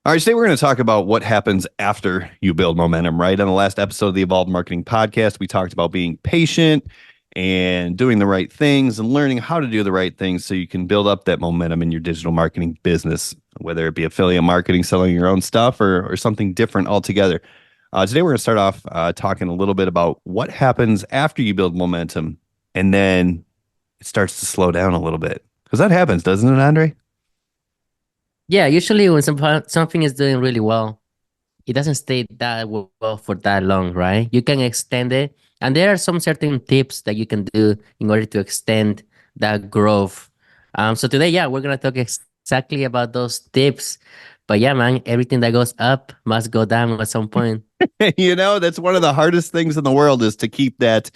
All right, today we're going to talk about what happens after you build momentum, right? On the last episode of the Evolved Marketing Podcast, we talked about being patient and doing the right things and learning how to do the right things so you can build up that momentum in your digital marketing business, whether it be affiliate marketing, selling your own stuff, or something different altogether. Today, we're going to start off talking a little bit about what happens after you build momentum and then it starts to slow down a little bit. Because that happens, doesn't it, Andre? Yeah, usually when something is doing really well, it doesn't stay that well for that long, right? You can extend it, and there are some certain tips that you can do in order to extend that growth. So today, yeah, we're gonna talk exactly about those tips. But yeah, man, everything that goes up must go down at some point. That's one of the hardest things in the world is to keep that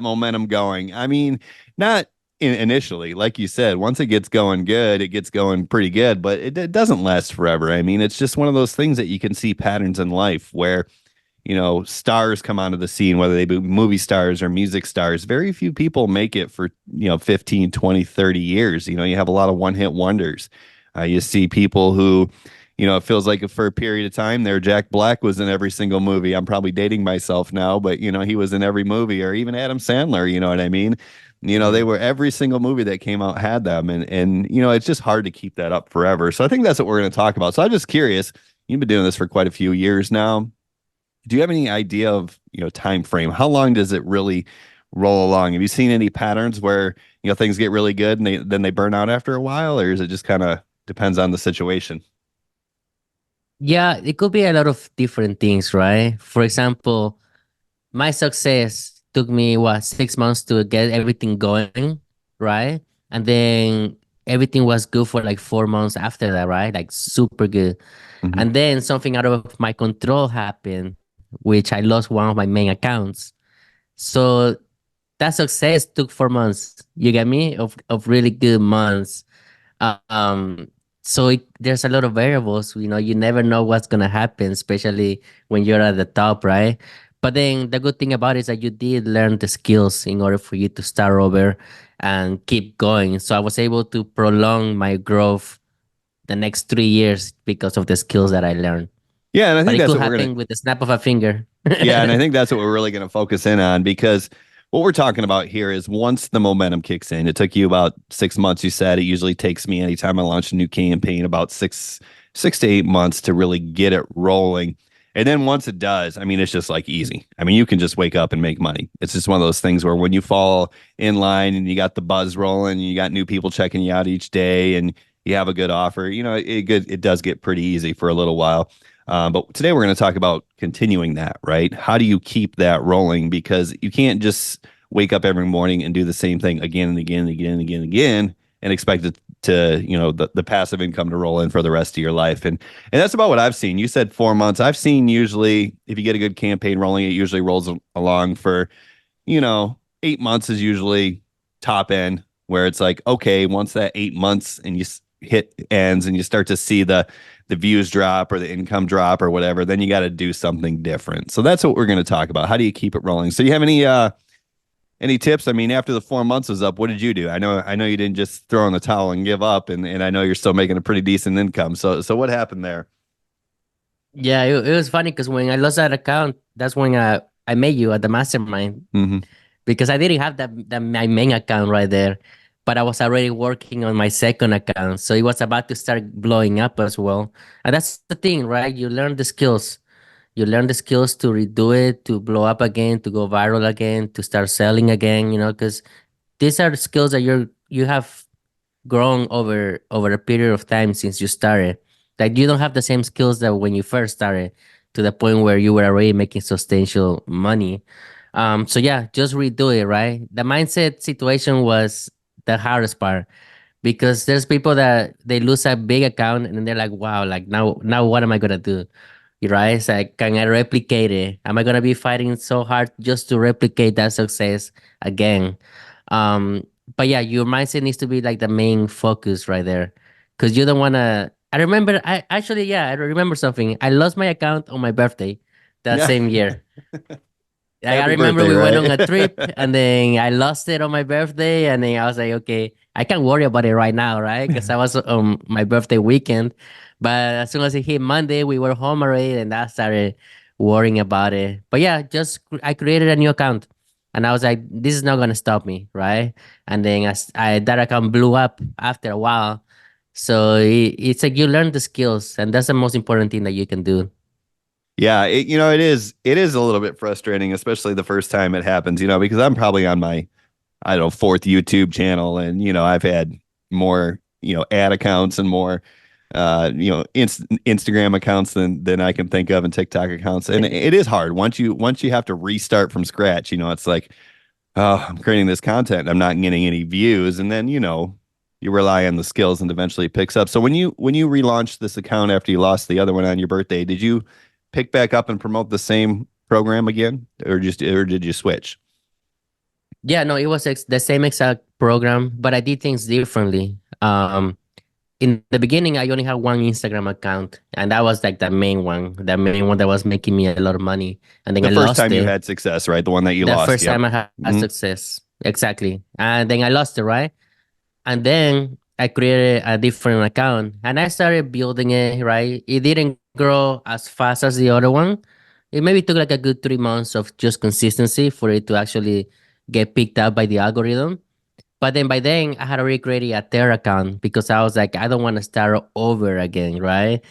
momentum going. I mean, not initially, like you said, once it gets going good, it gets going pretty good, but it doesn't last forever. I mean, it's just one of those things that you can see patterns in life where stars come onto the scene, whether they be movie stars or music stars. Very few people make it for 15, 20, 30 years. You have a lot of one-hit wonders. You see people who it feels like for a period of time there, Jack Black was in every single movie. I'm probably dating myself now, but he was in every movie, or even Adam Sandler, you know what I mean? They Mm. were every single movie that came out had them. And it's just hard to keep that up forever. So I think that's what we're going to talk about. So I'm just curious, you've been doing this for quite a few years now. Do you have any idea of, time frame? How long does it really roll along? Have you seen any patterns where, things get really good and then they burn out after a while, or is it just kind of depends on the situation? Yeah, it could be a lot of different things, right? For example, my success took me what 6 months to get everything going, right? And then everything was good for like 4 months after that, right? Like super good. Mhm. And then something out of my control happened, which I lost one of my main accounts. So that success took 4 months. You get me? Of really good months. Um, there's a lot of variables. You never know what's gonna happen, especially when you're at the top, right? But then the good thing about it is that you did learn the skills in order for you to start over and keep going. So I was able to prolong my growth the next 3 years because of the skills that I learned. Yeah, and I But think it that's could what we're gonna. happen with the snap of a finger. Yeah, and I think that's what we're really gonna focus in on because what we're talking about here is once the momentum kicks in. It took you about 6 months. You said it usually takes me anytime I launch a new campaign about six to 8 months to really get it rolling. And then once it does, I mean, it's just like easy. I mean, you can just wake up and make money. It's just one of those things where when you fall in line and you got the buzz rolling, and you got new people checking you out each day, and you have a good offer, it does get pretty easy for a little while. But today we're going to talk about continuing that, right? How do you keep that rolling? Because you can't just wake up every morning and do the same thing again and again and again and again and again and expect it to, the passive income to roll in for the rest of your life. And that's about what I've seen. You said 4 months. I've seen usually if you get a good campaign rolling, it usually rolls along for, 8 months is usually top end where it's like, okay, once that 8 months and you hit ends and you start to see the views drop or the income drop or whatever, then you got to do something different. So that's what we're going to talk about. How do you keep it rolling? So you have any tips? I mean, after the 4 months was up, what did you do? I know you didn't just throw in the towel and give up, and I know you're still making a pretty decent income. So what happened there? Yeah, it was funny because when I lost that account, that's when I met you at the mastermind Mm-hmm. because I didn't have that my main account right there, but I was already working on my second account, so it was about to start blowing up as well. And that's the thing, right? You learn the skills. You learn the skills to redo it, to blow up again, to go viral again, to start selling again. Because these are the skills that you have grown over a period of time since you started. Like you don't have the same skills that when you first started to the point where you were already making substantial money. So yeah, just redo it, right? The mindset situation was the hardest part because there's people that they lose a big account and then they're like, wow, like now what am I gonna do? Right? It's like, can I replicate it? Am I gonna be fighting so hard just to replicate that success again? Um, but yeah, your mindset needs to be like the main focus right there, because you don't wanna. I remember, I remember something. I lost my account on my birthday that Yeah. same year. Like, I Happy remember birthday, we went on a right? trip and then I lost it on my birthday, and then I was like, okay, I can't worry about it right now, right? Because I was on my birthday weekend. But as soon as it hit Monday, we were home already, and I started worrying about it. But yeah, I created a new account, and I was like, this is not gonna stop me, right? And then that account blew up after a while. So it's like you learn the skills, and that's the most important thing that you can do. Yeah, it is a little bit frustrating, especially the first time it happens, because I'm probably on my, I don't know, fourth YouTube channel, and I've had more, ad accounts and more Instagram accounts than I can think of, and TikTok accounts. And it is hard once you have to restart from scratch, it's like, oh, I'm creating this content, I'm not getting any views, and then you rely on the skills and eventually it picks up. So when you relaunched this account after you lost the other one on your birthday, did you pick back up and promote the same program again, or did you switch? Yeah, no, it was the same exact program, but I did things differently. In the beginning, I only had one Instagram account, and that was like the main one that was making me a lot of money. And then The I first lost time you it. had success, right? The one that you The lost. first Yep. time I had Hmm. success, exactly. And then I lost it, right? And then I created a different account, and I started building it, right? It didn't grow as fast as the other one. It maybe took like a good 3 months of just consistency for it to actually get picked up by the algorithm. But then by then, I had already created a third account because I was like, I don't want to start over again, right?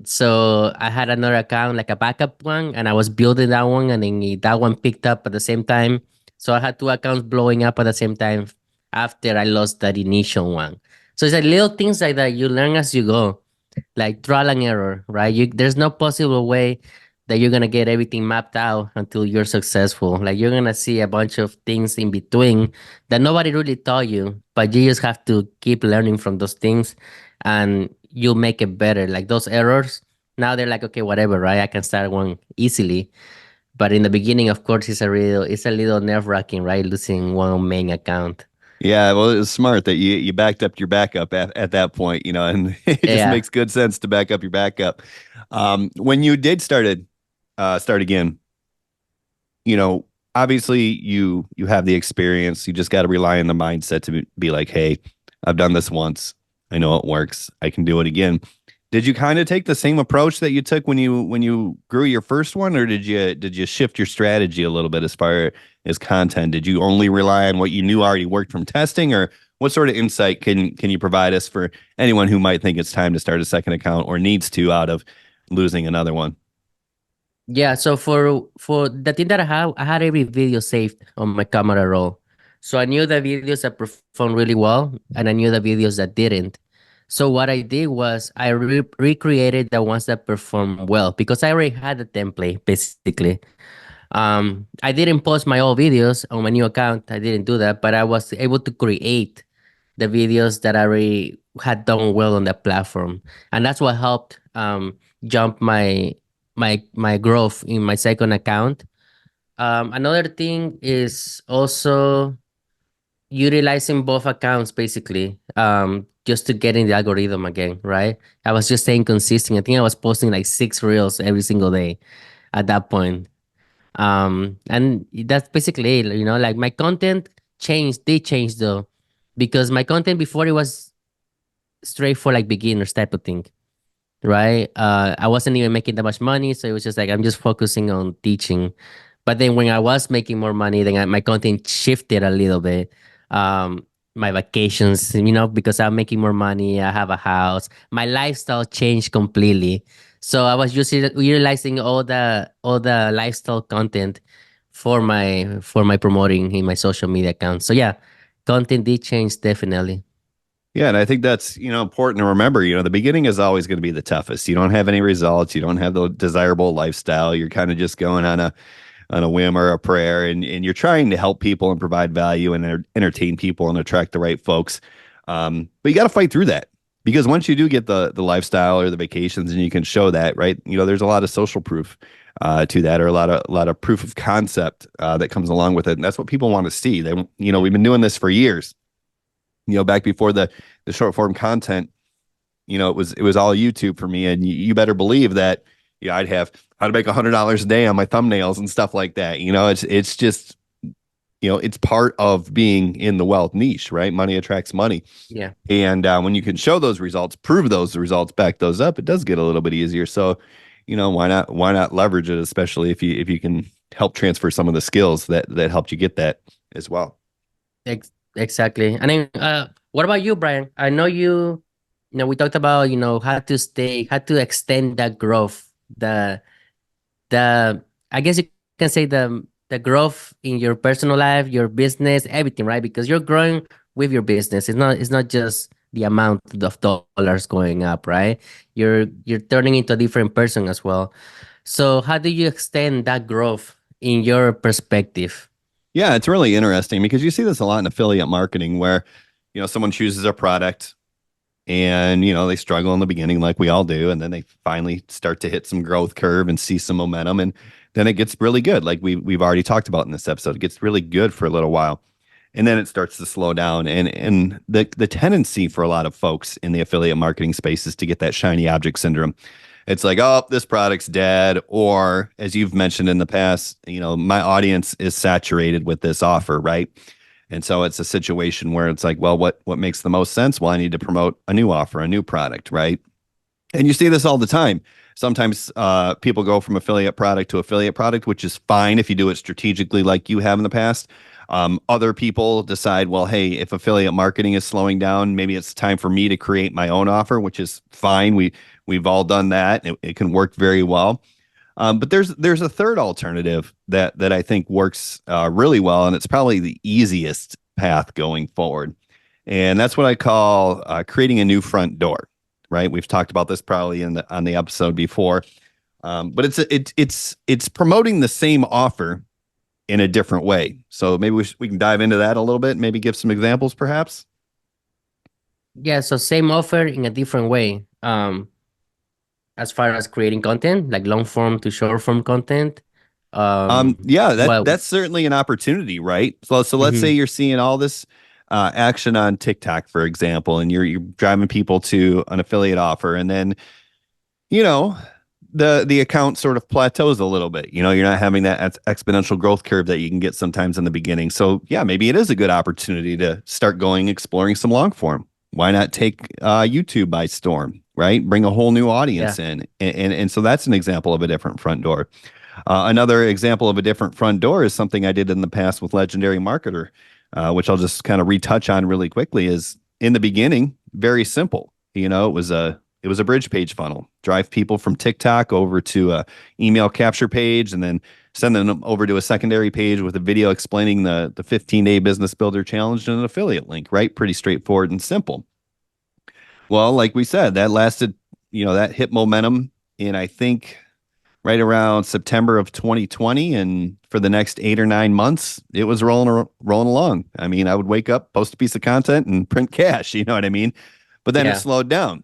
So I had another account, like a backup one, and I was building that one, and then that one picked up at the same time. So I had two accounts blowing up at the same time after I lost that initial one. So it's like little things like that you learn as you go, like trial and error, right? There's no possible way that you're gonna get everything mapped out until you're successful. Like you're gonna see a bunch of things in between that nobody really taught you, but you just have to keep learning from those things, and you'll make it better. Like those errors, now they're like, okay, whatever, right? I can start one easily. But in the beginning, of course, it's a little nerve-wracking, right? Losing one main account. Yeah, well, it was smart that you backed up your backup at that point, and it just Yeah. makes good sense to back up your backup. When you did start again, you know, obviously you have the experience. You just got to rely on the mindset to be like, hey, I've done this once. I know it works. I can do it again. Did you kind of take the same approach that you took when you grew your first one, or did you shift your strategy a little bit as far as content? Did you only rely on what you knew already worked from testing, or what sort of insight can you provide us for anyone who might think it's time to start a second account or needs to out of losing another one? Yeah, so for the thing that I had every video saved on my camera roll. So I knew the videos that performed really well, and I knew the videos that didn't. So what I did was I recreated the ones that performed well because I already had the template basically. I didn't post my old videos on my new account. I didn't do that, but I was able to create the videos that I already had done well on the platform, and that's what helped jump my growth in my second account. Another thing is also utilizing both accounts basically, just to get in the algorithm again, right? I was just staying consistent. I think I was posting like 6 reels every single day at that point. And that's basically it, like my content did change though, because my content before it was straight for like beginners type of thing, right? I wasn't even making that much money, so it was just like I'm just focusing on teaching. But then when I was making more money, then my content shifted a little bit. My vacations, because I'm making more money, I have a house. My lifestyle changed completely. So I was just utilizing all the lifestyle content for my promoting in my social media accounts. So yeah, content did change definitely. Yeah, and I think that's, important to remember. The beginning is always going to be the toughest. You don't have any results, you don't have the desirable lifestyle. You're kind of just going on a whim or a prayer, and you're trying to help people and provide value and entertain people and attract the right folks. But you got to fight through that, because once you do get the lifestyle or the vacations and you can show that, right? There's a lot of social proof to that, or a lot of proof of concept that comes along with it, and that's what people want to see. We've been doing this for years. Back before the short form content, it was all YouTube for me, and you better believe that I'd have how to make $100 a day on my thumbnails and stuff like that. It's just it's part of being in the wealth niche, right? Money attracts money. Yeah. And when you can show those results, prove those results, back those up, it does get a little bit easier. So, why not leverage it, especially if you can help transfer some of the skills that helped you get that as well. Exactly. And then, what about you, Brian? I know we talked about, how to extend that growth, the, I guess you can say the growth in your personal life, your business, everything, right? Because you're growing with your business. It's not just the amount of dollars going up, right? You're turning into a different person as well. So how do you extend that growth in your perspective? Yeah, it's really interesting because you see this a lot in affiliate marketing where, someone chooses a product and, they struggle in the beginning like we all do. And then they finally start to hit some growth curve and see some momentum. And then it gets really good. Like we've already talked about in this episode, it gets really good for a little while. And then it starts to slow down. And the tendency for a lot of folks in the affiliate marketing space is to get that shiny object syndrome. It's like, oh, this product's dead. Or as you've mentioned in the past, my audience is saturated with this offer, right? And so it's a situation where it's like, well, what makes the most sense? Well, I need to promote a new offer, a new product, right? And you see this all the time. Sometimes people go from affiliate product to affiliate product, which is fine if you do it strategically like you have in the past. Other people decide, well, hey, if affiliate marketing is slowing down, maybe it's time for me to create my own offer, which is fine. We've all done that. It can work very well. But there's a third alternative that I think works really well, and it's probably the easiest path going forward. And that's what I call creating a new front door. Right? We've talked about this probably on the episode before, but it's promoting the same offer in a different way. So maybe we can dive into that a little bit. Maybe give some examples, perhaps. Yeah, so same offer in a different way. As far as creating content, like long form to short form content. Yeah, Well, that's certainly an opportunity, right? So let's say mhm. you're seeing all this action on TikTok, for example, and you're driving people to an affiliate offer, and then you know the account sort of plateaus a little bit. You're not having that exponential growth curve that you can get sometimes in the beginning. So yeah, maybe it is a good opportunity to start exploring some long form. Why not take YouTube by storm, right? Bring a whole new Yeah. audience in, and so that's an example of a different front door. Another example of a different front door is something I did in the past with Legendary Marketer, which I'll just kind of retouch on really quickly. Is in the beginning very simple. It was a bridge page funnel. Drive people from TikTok over to a email capture page, and then send them over to a secondary page with a video explaining the 15-day business builder challenge and an affiliate link. Right, pretty straightforward and simple. Well, like we said, that lasted. That hit momentum in, I think, right around September of 2020, and for the next 8 or 9 months, it was rolling along. I mean, I would wake up, post a piece of content, and print cash. You know what I mean? But then it Yeah. slowed down.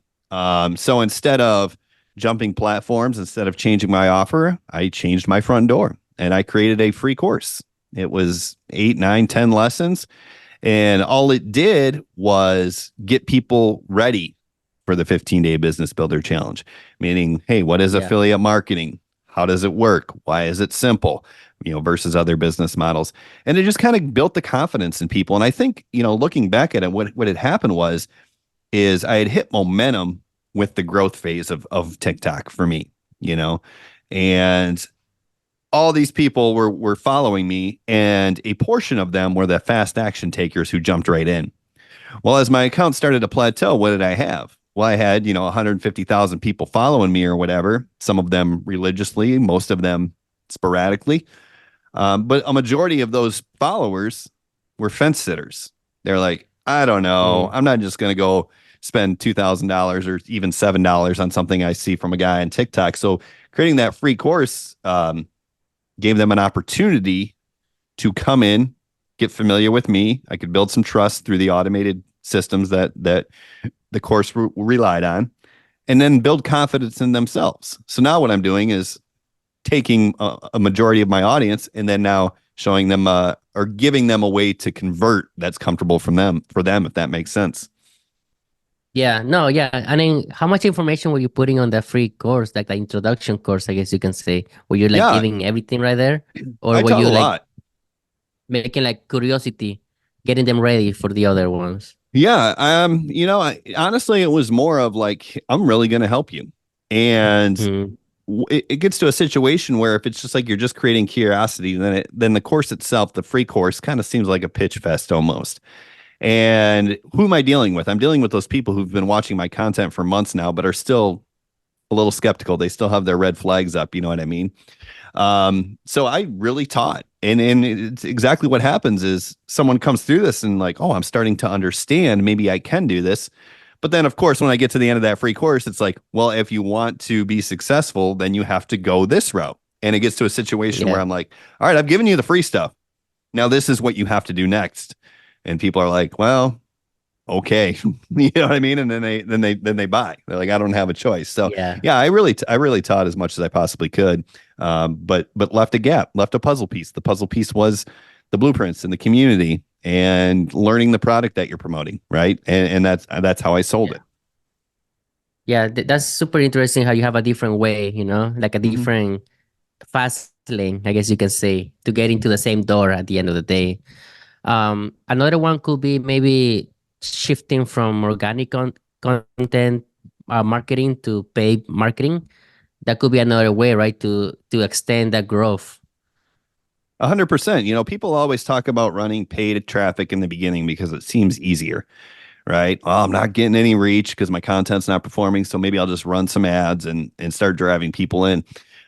So instead of jumping platforms, instead of changing my offer, I changed my front door and I created a free course. It was 8, 9, 10 lessons, and all it did was get people ready for the 15-day business builder challenge. Meaning, hey, what is Yeah. affiliate marketing? How does it work? Why is it simple? Versus other business models. And it just kind of built the confidence in people. And I think, looking back at it, what had happened is I had hit momentum with the growth phase of TikTok for me, and all these people were following me, and a portion of them were the fast action takers who jumped right in. Well, as my account started to plateau, what did I have? Well, I had, 150,000 people following me or whatever, some of them religiously, most of them sporadically. But a majority of those followers were fence sitters. They're like, I don't know. Mm. I'm not just going to go spend $2,000 or even $7 on something I see from a guy on TikTok. So creating that free course gave them an opportunity to come in, get familiar with me. I could build some trust through the automated systems that the course relied on, and then build confidence in themselves. So now what I'm doing is taking a majority of my audience and then now showing them or giving them a way to convert that's comfortable for them, if that makes sense. Yeah. No, yeah. I mean, how much information were you putting on the free course, like the introduction course, I guess you can say? Were you like Yeah, giving everything right there? Or I were taught you a like, lot. making like curiosity, getting them ready for the other ones. Yeah, honestly, it was more of like, I'm really going to help you. And Mm, it gets to a situation where if it's just like you're just creating curiosity, then the course itself, the free course, kind of seems like a pitch fest almost. And who am I dealing with? I'm dealing with those people who've been watching my content for months now, but are still a little skeptical. They still have their red flags up. You know what I mean? So I really taught, and it's exactly what happens is someone comes through this and like, oh, I'm starting to understand. Maybe I can do this. But then, of course, when I get to the end of that free course, it's like, well, if you want to be successful, then you have to go this route. And it gets to a situation where yeah. I'm like, all right, I've given you the free stuff. Now this is what you have to do next. And people are like, well, okay. You know what I mean? And then they buy. They're like, I don't have a choice. So Yeah. yeah, I really taught as much as I possibly could. But left a gap, left a puzzle piece. The puzzle piece was the blueprints and the community and learning the product that you're promoting, right? And that's how I sold Yeah. it. Yeah. That's super interesting how you have a different way, like a Mhm. different fast lane, I guess you can say, to get into the same door at the end of the day. Another one could be maybe shifting from organic content marketing to paid marketing. That could be another way, right, to extend that growth. 100%. You know, people always talk about running paid traffic in the beginning because it seems easier, right? Well, I'm not getting any reach because my content's not performing, so maybe I'll just run some ads and start driving people in.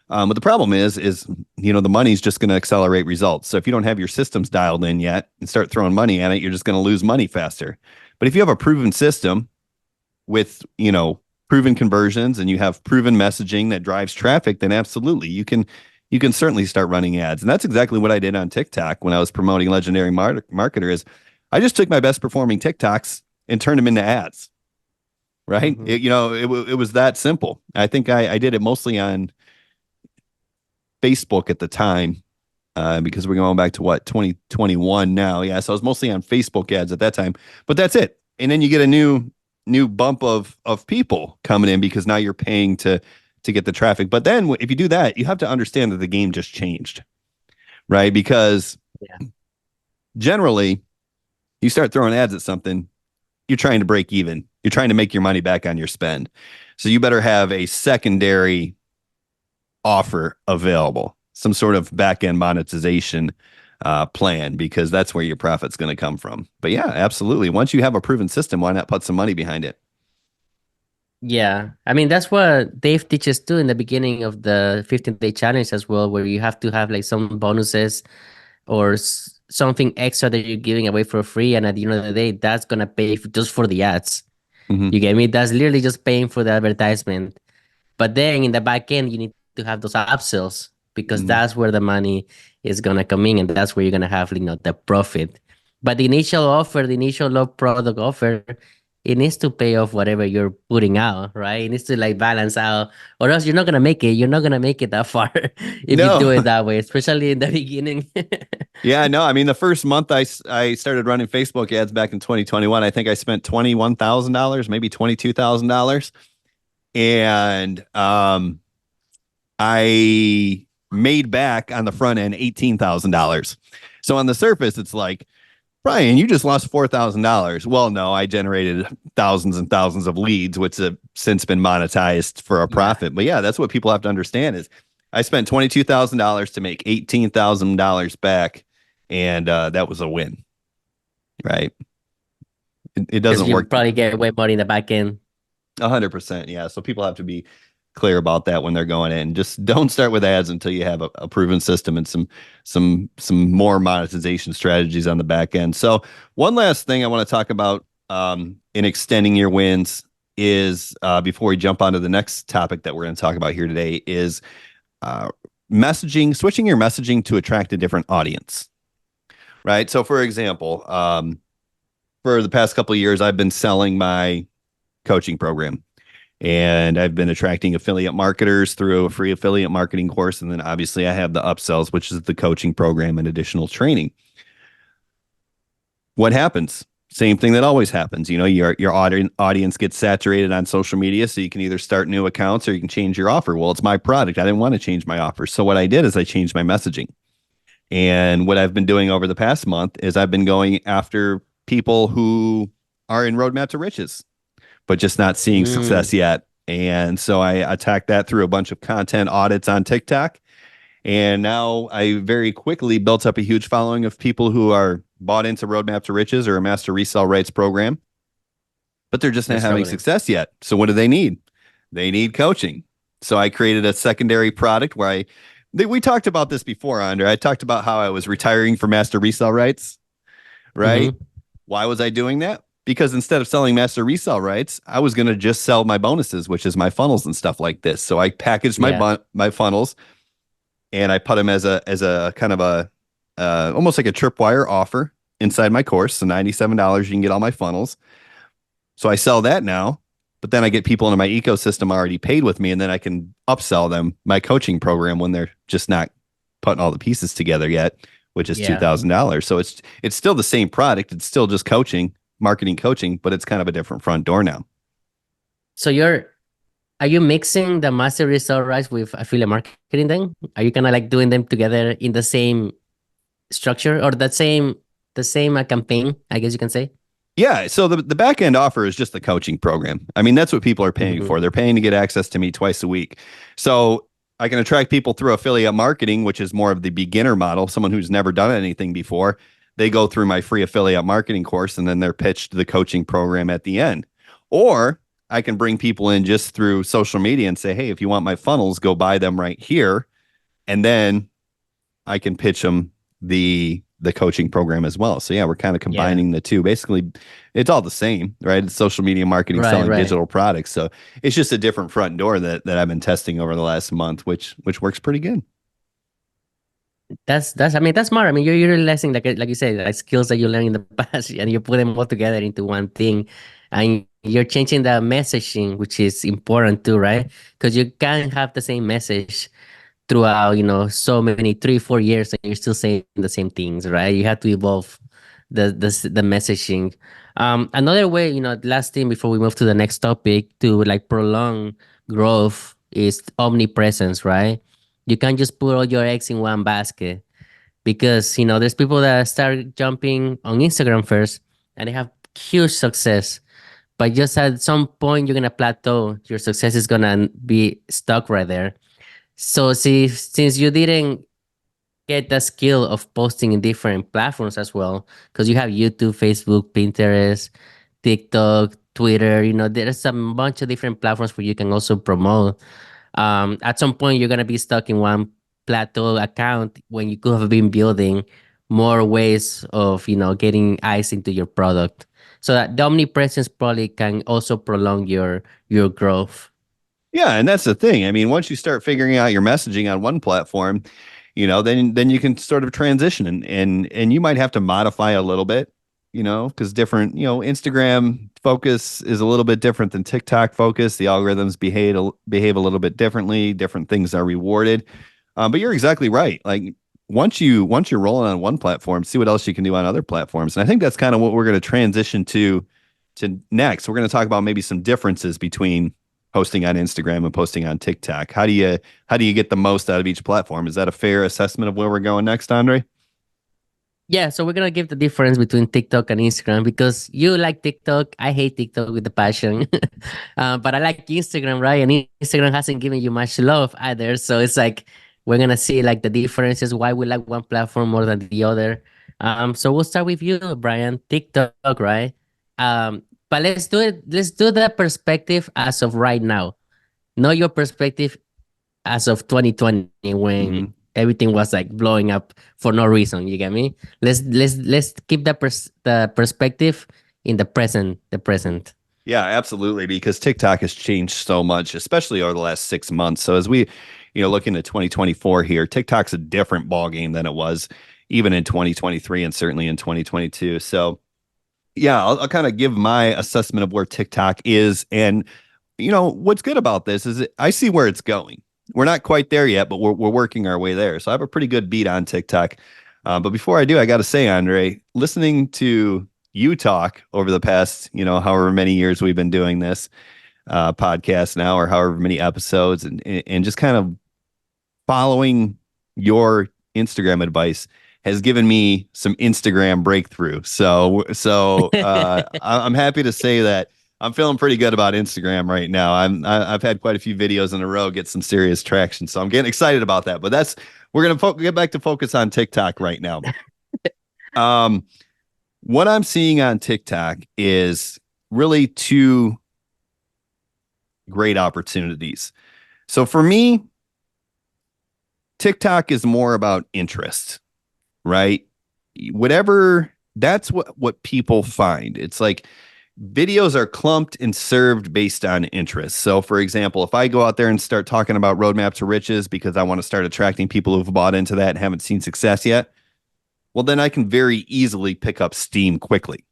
But the problem is the money's just going to accelerate results. So if you don't have your systems dialed in yet and start throwing money at it, you're just going to lose money faster. But if you have a proven system with proven conversions and you have proven messaging that drives traffic, then absolutely you can certainly start running ads. And that's exactly what I did on TikTok when I was promoting Legendary Marketer. Is I just took my best performing TikToks and turned them into ads. Right? Hmm. It was that simple. I think I did it mostly on Facebook at the time, because we're going back to what, 2021 now. Yeah, so I was mostly on Facebook ads at that time. But that's it. And then you get a new bump of people coming in because now you're paying to get the traffic. But then if you do that, you have to understand that the game just changed, right? Because Yeah. generally, you start throwing ads at something, you're trying to break even. You're trying to make your money back on your spend. So you better have a secondary offer available, some sort of back end monetization plan, because that's where your profit's going to come from. But yeah, absolutely. Once you have a proven system, why not put some money behind it? Yeah. I mean, that's what Dave teaches too in the beginning of the 15-day challenge as well, where you have to have like some bonuses or something extra that you're giving away for free. And at the end of the day, that's going to pay just for the ads. Mm-hmm. You get me? That's literally just paying for the advertisement. But then in the back end, you need to have those upsells because Mm-hmm. that's where the money is gonna come in, and that's where you're gonna have the profit. But the initial offer, the initial low product offer, it needs to pay off whatever you're putting out, right? It needs to like balance out, or else you're not gonna make it. You're not gonna make it that far if you do No. it that way, especially in the beginning. Yeah, no. I mean, the first month I started running Facebook ads back in 2021. I think I spent $21,000, maybe $22,000, and I made back on the front end $18,000. So on the surface, it's like, Brian, you just lost $4,000. Well, no, I generated thousands and thousands of leads, which have since been monetized for a Yeah. profit. But yeah, that's what people have to understand is I spent $22,000 to make $18,000 back, and that was a win, right? It Because doesn't you work probably get way more in the back end. 100%. Yeah, so people have to be clear about that when they're going in. Just don't start with ads until you have a proven system and some more monetization strategies on the back end. So one last thing I want to talk about in extending your wins is, before we jump onto the next topic that we're going to talk about here today, is uh, messaging, switching your messaging to attract a different audience. Right. So for example, for the past couple of years, I've been selling my coaching program. And I've been attracting affiliate marketers through a free affiliate marketing course. And then obviously I have the upsells, which is the coaching program and additional training. What happens? Same thing that always happens. Your audience gets saturated on social media, so you can either start new accounts or you can change your offer. Well, it's my product. I didn't want to change my offer. So what I did is I changed my messaging. And what I've been doing over the past month is I've been going after people who are in Roadmap to Riches, but just not seeing Mm, success yet. And so I attacked that through a bunch of content audits on TikTok. And now I very quickly built up a huge following of people who are bought into Roadmap to Riches or a Master Resale Rights program, but they're just they're not having struggling. success yet. So what do they need? They need coaching. So I created a secondary product where we talked about this before, Andre. I talked about how I was retiring for Master Resale Rights, right? Mm-hmm. Why was I doing that? Because instead of selling Master Resale Rights, I was going to just sell my bonuses, which is my funnels and stuff like this. So I packaged Yeah. my funnels and I put them as a kind of a almost like a tripwire offer inside my course. So $97, you can get all my funnels. So I sell that now, but then I get people into my ecosystem already paid with me, and then I can upsell them my coaching program when they're just not putting all the pieces together yet, which is Yeah. $2,000. So it's still the same product. It's still just coaching, marketing coaching, but it's kind of a different front door now. So are you mixing the master result rights with affiliate marketing then? Are you kind of like doing them together in the same structure or the same campaign, I guess you can say? Yeah. So the back end offer is just the coaching program. I mean, that's what people are paying Mm-hmm. for. They're paying to get access to me twice a week. So I can attract people through affiliate marketing, which is more of the beginner model, someone who's never done anything before. They go through my free affiliate marketing course and then they're pitched the coaching program at the end. Or I can bring people in just through social media and say, hey, if you want my funnels, go buy them right here. And then I can pitch them the coaching program as well. So yeah, we're kind of Yeah. combining the two. Basically, it's all the same, right? It's social media marketing, Right, selling right. digital products. So it's just a different front door that I've been testing over the last month, which works pretty good. That's I mean that's smart. I mean you're realizing like you said, like skills that you learned in the past and you put them all together into one thing and you're changing the messaging, which is important too, right? Because you can't have the same message throughout, so many 3, 4 years and you're still saying the same things, right? You have to evolve the messaging. Another way, last thing before we move to the next topic to like prolong growth is omnipresence, right? You can't just put all your eggs in one basket because there's people that start jumping on Instagram first and they have huge success, but just at some point you're gonna plateau. Your success is gonna be stuck right there. So see, since you didn't get the skill of posting in different platforms as well, because you have YouTube, Facebook, Pinterest, TikTok, Twitter, there's a bunch of different platforms where you can also promote. At some point, you're gonna be stuck in one plateau account when you could have been building more ways of, getting eyes into your product. So that the omnipresence probably can also prolong your growth. Yeah, and that's the thing. I mean, once you start figuring out your messaging on one platform, then you can sort of transition and you might have to modify a little bit, because different, Instagram focus is a little bit different than TikTok focus. The algorithms behave a little bit differently. Different things are rewarded. But you're exactly right. Like once you're rolling on one platform, see what else you can do on other platforms. And I think that's kind of what we're going to transition to next. We're going to talk about maybe some differences between posting on Instagram and posting on TikTok. How do you get the most out of each platform? Is that a fair assessment of where we're going next, Andre? Yeah, so we're gonna give the difference between TikTok and Instagram because you like TikTok, I hate TikTok with the passion, but I like Instagram, right? And Instagram hasn't given you much love either, so it's like we're gonna see like the differences why we like one platform more than the other. So we'll start with you, Brian. TikTok, right? But let's do it. Let's do the perspective as of right now, not your perspective as of 2020 when Mm-hmm. everything was like blowing up for no reason. You get me? Let's keep the perspective in the present. The present. Yeah, absolutely. Because TikTok has changed so much, especially over the last 6 months. So as we, look into 2024 here, TikTok's a different ballgame than it was even in 2023 and certainly in 2022. So yeah, I'll kind of give my assessment of where TikTok is. And what's good about this is I see where it's going. We're not quite there yet, but we're working our way there. So I have a pretty good beat on TikTok. But before I do, I got to say, Andre, listening to you talk over the past, however many years we've been doing this podcast now, or however many episodes, and just kind of following your Instagram advice has given me some Instagram breakthrough. I'm happy to say that I'm feeling pretty good about Instagram right now. I've had quite a few videos in a row get some serious traction, so I'm getting excited about that. But we're gonna get back to focus on TikTok right now. Um, what I'm seeing on TikTok is really two great opportunities. So for me, TikTok is more about interest, right? Whatever, that's what people find. It's like videos are clumped and served based on interest. So for example, if I go out there and start talking about roadmap to riches because I want to start attracting people who've bought into that and haven't seen success yet, well then I can very easily pick up steam quickly,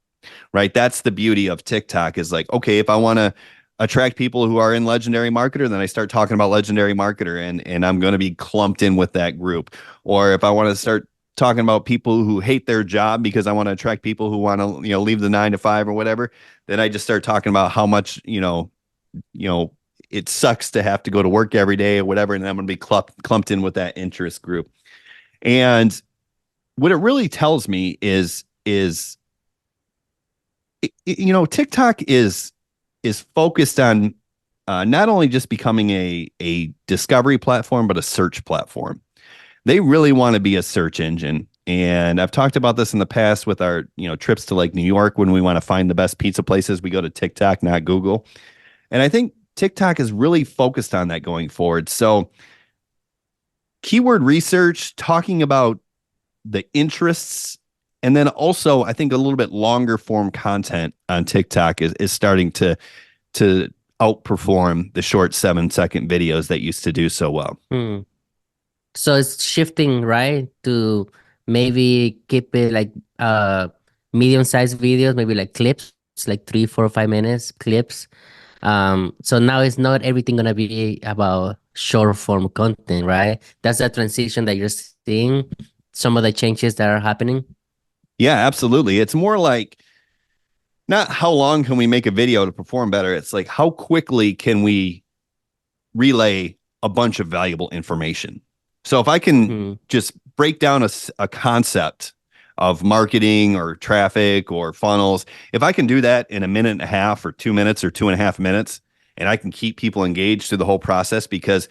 right? That's the beauty of TikTok is like, okay, if I want to attract people who are in legendary marketer, then I start talking about legendary marketer and I'm going to be clumped in with that group. Or if I want to start talking about people who hate their job because I want to attract people who want to, leave the 9 to 5 or whatever, then I just start talking about how much, it sucks to have to go to work every day or whatever. And I'm going to be clumped in with that interest group. And what it really tells me is TikTok is focused on not only just becoming a discovery platform, but a search platform. They really want to be a search engine. And I've talked about this in the past with our, trips to like New York when we want to find the best pizza places, we go to TikTok, not Google. And I think TikTok is really focused on that going forward. So keyword research, talking about the interests, and then also I think a little bit longer form content on TikTok is starting to outperform the short 7-second videos that used to do so well. So it's shifting, right? To maybe keep it like medium-sized videos, maybe like clips, like 3, 4, 5 minutes clips. So now it's not everything gonna be about short form content, right? That's the transition that you're seeing, some of the changes that are happening. Yeah, absolutely. It's more like not how long can we make a video to perform better. It's like how quickly can we relay a bunch of valuable information. So if I can just break down a concept of marketing or traffic or funnels, if I can do that in a minute and a half or 2 minutes or 2.5 minutes, and I can keep people engaged through the whole process, because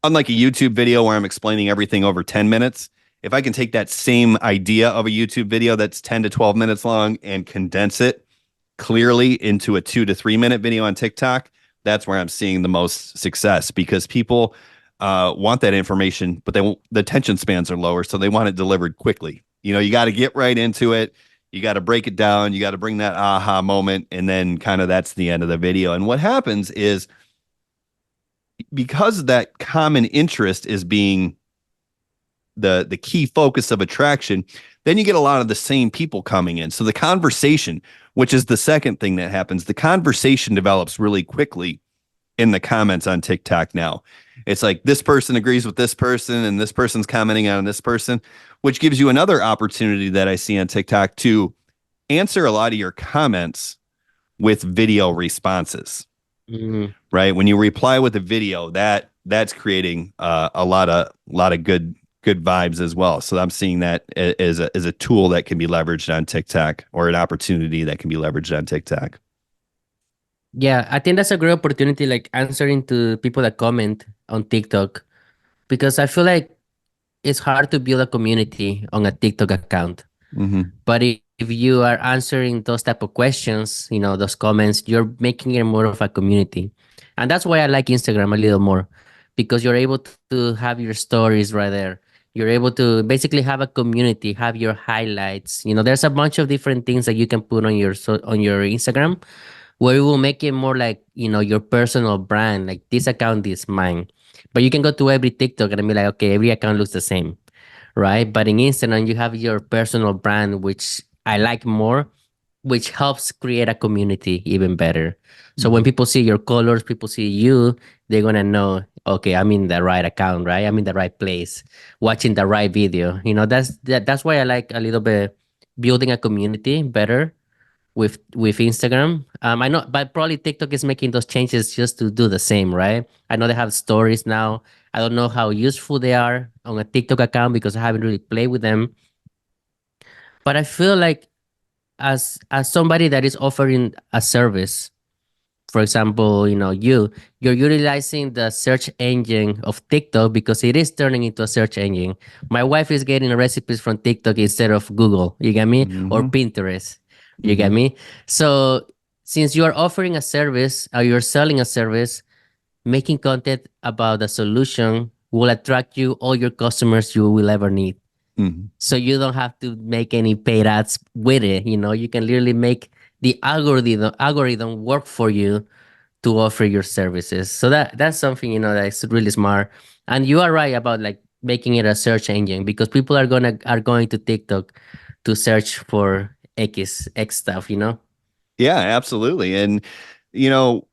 unlike a YouTube video where I'm explaining everything over 10 minutes, if I can take that same idea of a YouTube video that's 10 to 12 minutes long and condense it clearly into a 2 to 3 minute video on TikTok, that's where I'm seeing the most success, because people want that information, but the attention spans are lower, so they want it delivered quickly. You got to get right into it. You got to break it down. You got to bring that aha moment, and then kind of that's the end of the video. And what happens is, because that common interest is being the key focus of attraction, then you get a lot of the same people coming in. So the conversation, which is the second thing that happens, the conversation develops really quickly in the comments on TikTok now. It's like this person agrees with this person and this person's commenting on this person, which gives you another opportunity that I see on TikTok to answer a lot of your comments with video responses. Right? When you reply with a video, that's creating a lot of good vibes as well. So I'm seeing that as a tool that can be leveraged on TikTok, or an opportunity that can be leveraged on TikTok. Yeah, I think that's a great opportunity, like answering to people that comment on TikTok, because I feel like it's hard to build a community on a TikTok account. But if you are answering those type of questions, those comments, you're making it more of a community. And that's why I like Instagram a little more, because you're able to have your stories right there. You're able to basically have a community, have your highlights. There's a bunch of different things that you can put on your Instagram, where it will make it more like, your personal brand. Like, this account is mine. But you can go to every TikTok and be like, okay, every account looks the same, right? But in Instagram, you have your personal brand, which I like more, which helps create a community even better. So when people see your colors, people see you, they're gonna know, okay, I'm in the right account, right? I'm in the right place, watching the right video. That's why I like a little bit building a community better with Instagram. I know, but probably TikTok is making those changes just to do the same, right? I know they have stories now. I don't know how useful they are on a TikTok account because I haven't really played with them. But I feel like as somebody that is offering a service, for example, you're utilizing the search engine of TikTok because it is turning into a search engine. My wife is getting recipes from TikTok instead of Google, you get me? Or Hmm. Pinterest, you get Hmm. me? So since you are offering a service or you're selling a service, making content about a solution will attract you all your customers you will ever need. Hmm. So you don't have to make any paid ads with it. You can literally make the algorithm work for you to offer your services. So that's something that's really smart. And you are right about like making it a search engine because people are going to TikTok to search for X stuff. Yeah, absolutely. And you know,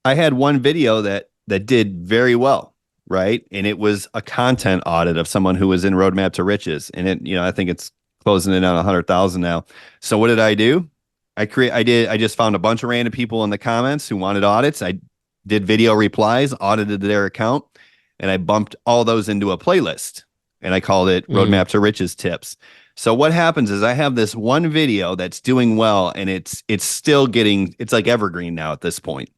I had one video that did very well, right? And it was a content audit of someone who was in Roadmap to Riches, and I think it's closing in on 100,000 now. So what did I do? I just found a bunch of random people in the comments who wanted audits. I did video replies, audited their account, and I bumped all those into a playlist, and I called it Mm. Roadmap to Riches Tips. So what happens is I have this one video that's doing well, and it's still getting, it's like evergreen now at this point,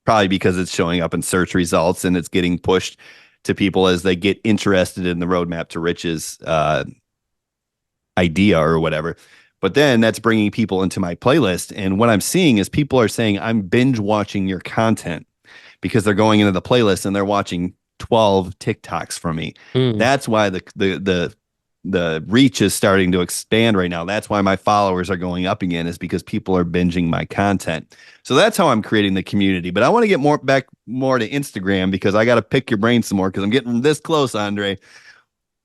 probably because it's showing up in search results and it's getting pushed to people as they get interested in the Roadmap to Riches idea or whatever. But then that's bringing people into my playlist. And what I'm seeing is people are saying, I'm binge watching your content because they're going into the playlist and they're watching 12 TikToks from me. Mm. That's why the reach is starting to expand right now. That's why my followers are going up again, is because people are binging my content. So that's how I'm creating the community. But I want to get more to Instagram because I got to pick your brain some more because I'm getting this close, Andre.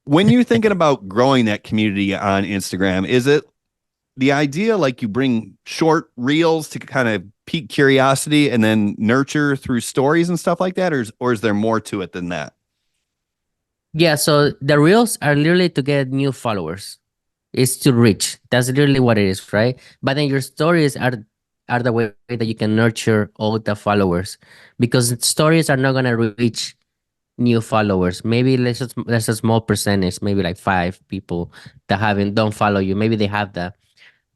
When you're thinking about growing that community on Instagram, is it the idea like you bring short reels to kind of pique curiosity and then nurture through stories and stuff like that, or is there more to it than that? Yeah, so the reels are literally to get new followers. It's to reach. That's literally what it is, right? But then your stories are the way that you can nurture all the followers because stories are not gonna reach new followers. Maybe there's a small percentage, maybe like 5 people that haven't don't follow you. Maybe they have that.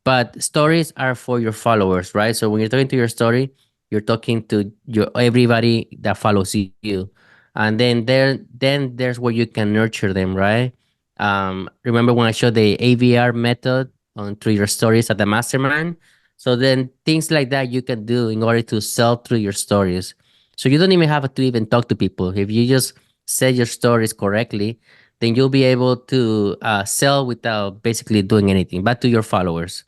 But stories are for your followers, right? So when you're talking to your story, you're talking to your everybody that follows you. And then there's where you can nurture them, right? Remember when I showed the AVR method on through your stories at the mastermind? So then things like that you can do in order to sell through your stories. So you don't even have to even talk to people. If you just say your stories correctly, then you'll be able to sell without basically doing anything, but to your followers.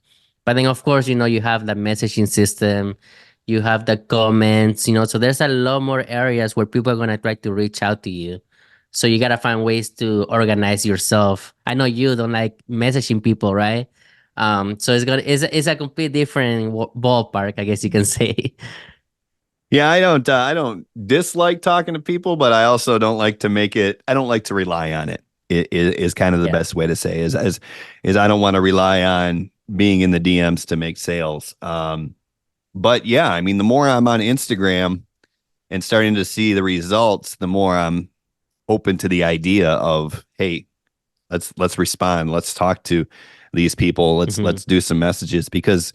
But then, of course, you have the messaging system, you have the comments, so there's a lot more areas where people are going to try to reach out to you. So you got to find ways to organize yourself. I know you don't like messaging people, right? So it's a complete different ballpark, I guess you can say. Yeah, I don't dislike talking to people, but I also don't like to make it. I don't like to rely on it. Is kind of the Yeah. best way to say is I don't want to rely on being in the DMs to make sales. But yeah, I mean, the more I'm on Instagram and starting to see the results, the more I'm open to the idea of, hey, let's respond, let's talk to these people, let's Hmm. let's do some messages because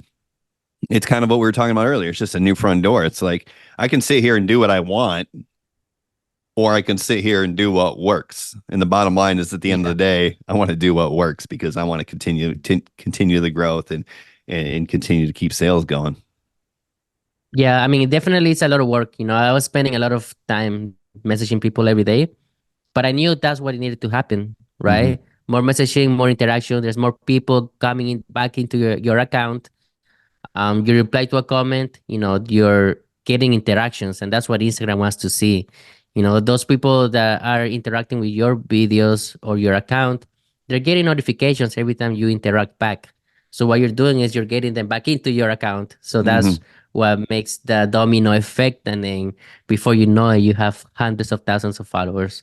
it's kind of what we were talking about earlier. It's just a new front door. It's like I can sit here and do what I want, or I can sit here and do what works. And the bottom line is, at the end of Yeah. the day, I want to do what works because I want to continue the growth and continue to keep sales going. Yeah, I mean, it definitely it's a lot of work. I was spending a lot of time messaging people every day, but I knew that's what it needed to happen, Hmm. right? More messaging, more interaction. There's more people coming in back into your account. You reply to a comment, you're getting interactions, and that's what Instagram wants to see. Those people that are interacting with your videos or your account, they're getting notifications every time you interact back. So what you're doing is you're getting them back into your account. So that's Hmm. what makes the domino effect, and then before you know it, you have hundreds of thousands of followers.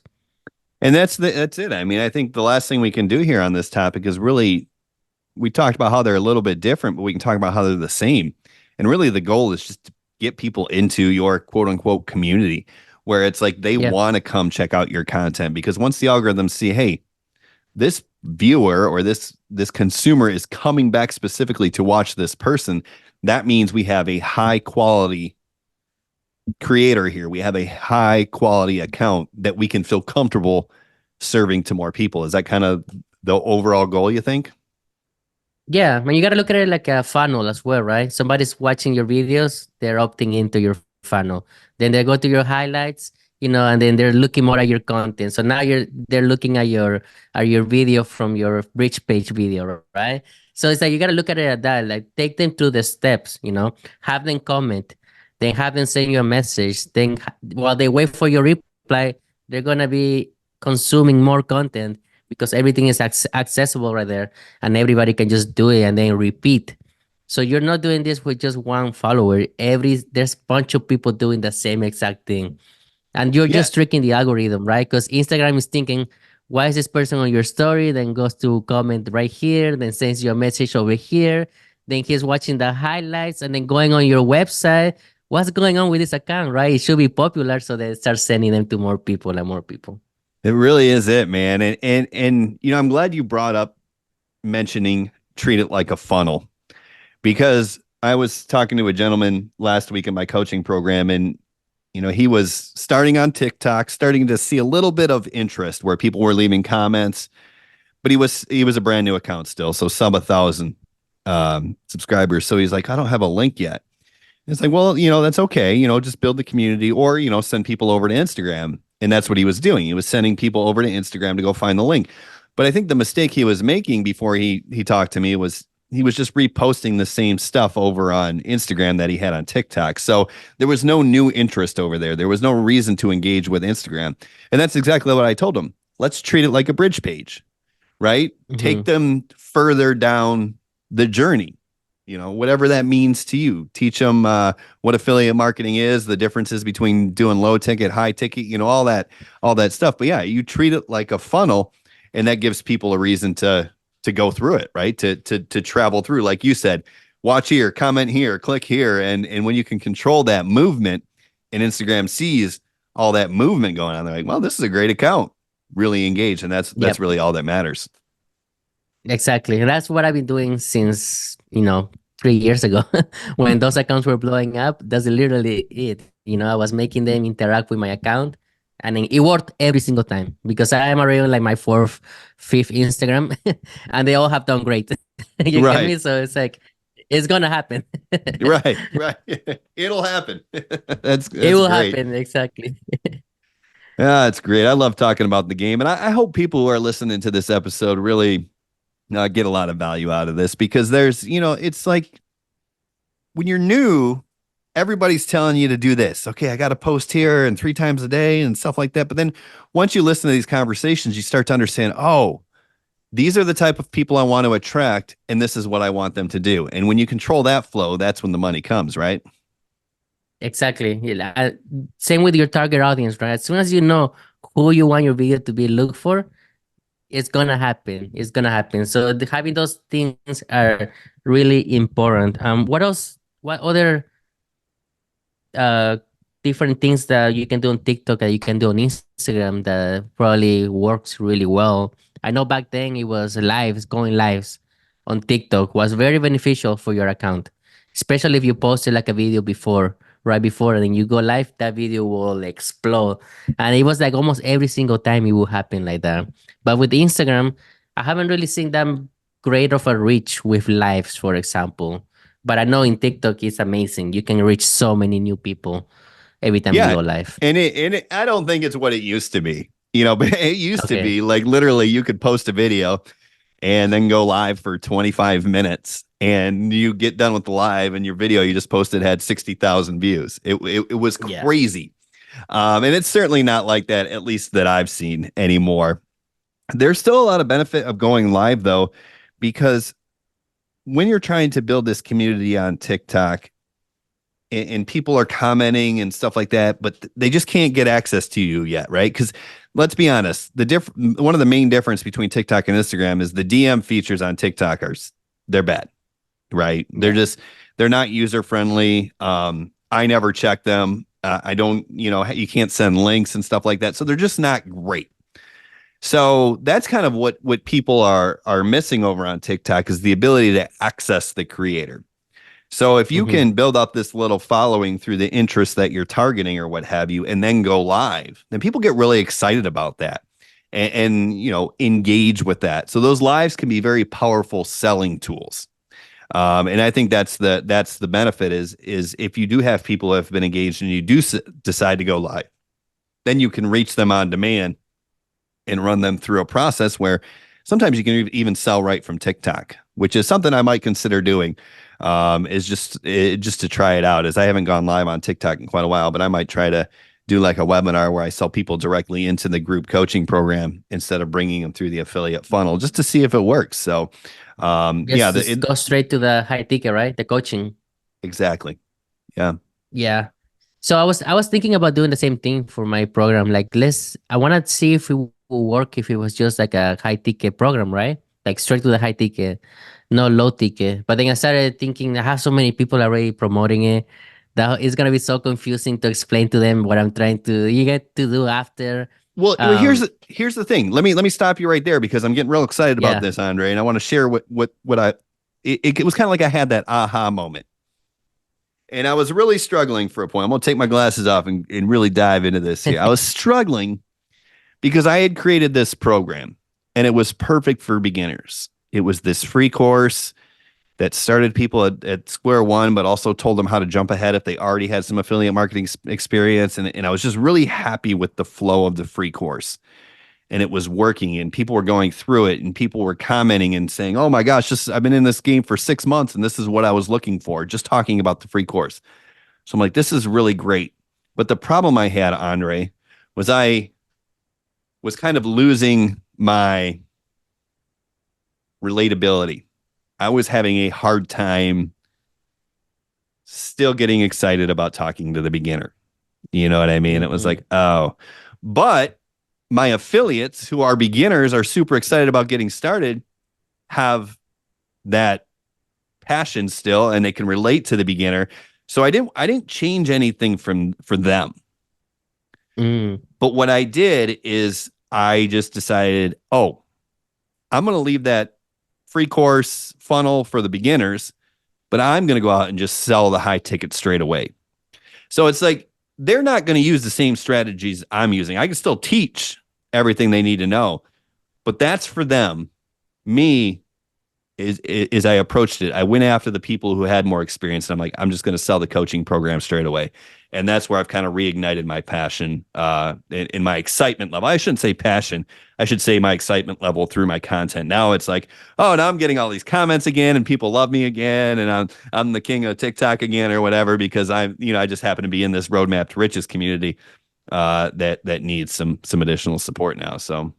And that's it. I mean, I think the last thing we can do here on this topic is really, we talked about how they're a little bit different, but we can talk about how they're the same. And really, the goal is just to get people into your quote unquote community. where it's like they Yeah. want to come check out your content because once the algorithms see, hey, this viewer or this consumer is coming back specifically to watch this person, that means we have a high quality creator here. We have a high quality account that we can feel comfortable serving to more people. Is that kind of the overall goal, you think? Yeah, I mean, you got to look at it like a funnel as well, right? Somebody's watching your videos, they're opting into your funnel. Then they go to your highlights, and then they're looking more at your content. So now they're looking at your video from your bridge page video, right? So it's like you got to look at it at that, like take them through the steps, have them comment, then have them send you a message. Then while they wait for your reply, they're gonna be consuming more content because everything is accessible right there and everybody can just do it and then repeat. So you're not doing this with just one follower. There's a bunch of people doing the same exact thing. And you're Yeah. just tricking the algorithm, right? Because Instagram is thinking, why is this person on your story? Then goes to comment right here, then sends you a message over here. Then he's watching the highlights and then going on your website. What's going on with this account, right? It should be popular, so they start sending them to more people and more people. It really is it, man. And I'm glad you brought up mentioning treat it like a funnel because I was talking to a gentleman last week in my coaching program and he was starting on TikTok, starting to see a little bit of interest where people were leaving comments, but he was a brand new account still, so sub 1,000 subscribers. So he's like, I don't have a link yet. It's like, well, that's okay. Just build the community or, send people over to Instagram. And that's what he was doing. He was sending people over to Instagram to go find the link. But I think the mistake he was making before he talked to me was he was just reposting the same stuff over on Instagram that he had on TikTok. So there was no new interest over there. There was no reason to engage with Instagram. And that's exactly what I told him. Let's treat it like a bridge page, right? Take them further down the journey. Whatever that means to you. Teach them what affiliate marketing is, the differences between doing low ticket, high ticket, all that stuff. But yeah, you treat it like a funnel, and that gives people a reason to go through it, right? To travel through, like you said, watch here, comment here, click here, and when you can control that movement, and Instagram sees all that movement going on, they're like, well, this is a great account, really engaged, and that's really all that matters. Exactly. And that's what I've been doing since, 3 years ago when those accounts were blowing up. That's literally it. I was making them interact with my account and then it worked every single time because I am already on like my fourth, fifth Instagram and they all have done great. You get me? So it's like, it's going to happen. Right. It'll happen. That's it will great. happen. Exactly. Yeah, it's great. I love talking about the game. And I hope people who are listening to this episode really get a lot of value out of this because there's, it's like when you're new, everybody's telling you to do this. Okay, I got to post here and 3 times a day and stuff like that. But then once you listen to these conversations, you start to understand, oh, these are the type of people I want to attract, and this is what I want them to do. And when you control that flow, that's when the money comes, right? Exactly. Yeah. Same with your target audience, right? As soon as you know who you want your video to be looked for, it's gonna happen. It's gonna happen. So having those things are really important. What else? What other uh different things that you can do on TikTok that you can do on Instagram that probably works really well? I know back then it was lives, going lives on TikTok was very beneficial for your account, especially if you posted like a video right before, and then you go live, that video will explode. And it was like almost every single time it will happen like that. But with Instagram, I haven't really seen that great of a reach with lives, for example. But I know in TikTok it's amazing. You can reach so many new people every time you go live. And I don't think it's what it used to be, but it used to be like literally you could post a video and then go live for 25 minutes and you get done with the live and your video you just posted had 60,000 views. It was crazy. And it's certainly not like that, at least that I've seen anymore. There's still a lot of benefit of going live though, because when you're trying to build this community on TikTok and people are commenting and stuff like that, but they just can't get access to you yet, right? Because let's be honest, one of the main difference between TikTok and Instagram is the DM features on TikTok they're bad, right? They're not user friendly. I never check them. I don't, you can't send links and stuff like that. So they're just not great. So that's kind of what people are missing over on TikTok is the ability to access the creator. So if you Hmm. can build up this little following through the interest that you're targeting or what have you, and then go live, then people get really excited about that and engage with that. So those lives can be very powerful selling tools. And I think that's the benefit is if you do have people who have been engaged and you do decide to go live, then you can reach them on demand and run them through a process where sometimes you can even sell right from TikTok, which is something I might consider doing. Is just to try it out, as I haven't gone live on TikTok in quite a while, but I might try to do like a webinar where I sell people directly into the group coaching program instead of bringing them through the affiliate funnel just to see if it works. So, yeah, Just go straight to the high ticket, right? The coaching. exactly. Yeah. Yeah. So I was thinking about doing the same thing for my program. Like I want to see if it will work if it was just like a high ticket program, right? Like straight to the high ticket, no low ticket. But then I started thinking I have so many people already promoting it that it's gonna be so confusing to explain to them what I'm trying to you get to do after. Well, here's Um, here's the thing. Let me stop you right there because I'm getting real excited about yeah. this, Andre, and I want to share what I. It was kind of like I had that aha moment. And I was really struggling for a point. I'm going to take my glasses off and really dive into this here. I was struggling because I had created this program and it was perfect for beginners. It was this free course that started people at square one, but also told them how to jump ahead if they already had some affiliate marketing experience. And I was just really happy with the flow of the free course. And it was working, and people were going through it, and people were commenting and saying, "Oh my gosh, just I've been in this game for 6 months, and this is what I was looking for." Just talking about the free course. So I'm like, this is really great. But the problem I had, Andre, was I was kind of losing my relatability. I was having a hard time still getting excited about talking to the beginner. You know what I mean? It was Mhm. like, oh, but my affiliates who are beginners are super excited about getting started, have that passion still, and they can relate to the beginner. So I didn't change anything for them. Mm. But what I did is I just decided, oh, I'm going to leave that free course funnel for the beginners, but I'm going to go out and just sell the high ticket straight away. So it's like they're not going to use the same strategies I'm using. I can still teach everything they need to know, but that's for them. Me, is I approached it. I went after the people who had more experience, and I'm like, I'm just going to sell the coaching program straight away, and that's where I've kind of reignited my passion, in my excitement level. I shouldn't say passion. I should say my excitement level through my content. Now it's like, oh, now I'm getting all these comments again, and people love me again, and I'm the king of TikTok again or whatever because I just happen to be in this roadmap to riches community, that needs some additional support now. So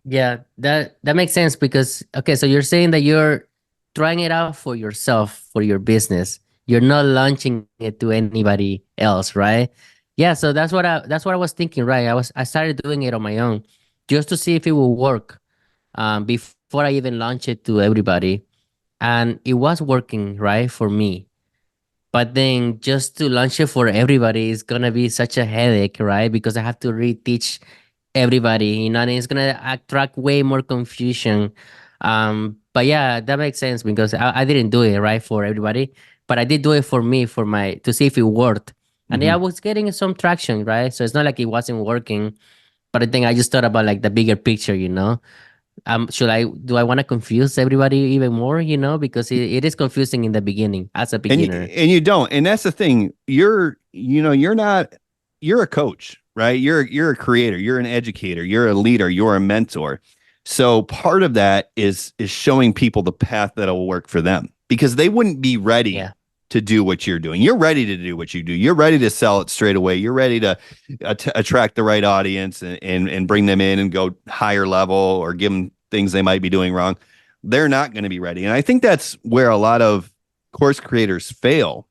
Yeah, that makes sense because okay, so you're saying that you're trying it out for yourself, for your business. You're not launching it to anybody else, right? Yeah, so that's what I was thinking, right? I started doing it on my own just to see if it will work before I even launch it to everybody. And it was working, right, for me. But then just to launch it for everybody is gonna be such a headache, right? Because I have to reteach everybody, and it's gonna attract way more confusion. But yeah, that makes sense because I didn't do it right for everybody, but I did do it for me, for my to see if it worked. And yeah, I mhm. was getting some traction, right? So it's not like it wasn't working, but I think I just thought about like the bigger picture, you know. Do I want to confuse everybody even more, because it is confusing in the beginning as a and beginner. and you don't, and that's the thing. You're not, you're a coach, right? You're a creator, you're an educator, you're a leader, you're a mentor. So part of that is showing people the path that'll work for them because they wouldn't be ready Yeah. to do what you're doing. You're ready to do what you do. You're ready to sell it straight away. You're ready to attract the right audience and bring them in and go higher level or give them things they might be doing wrong. They're not going to be ready. And I think that's where a lot of course creators fail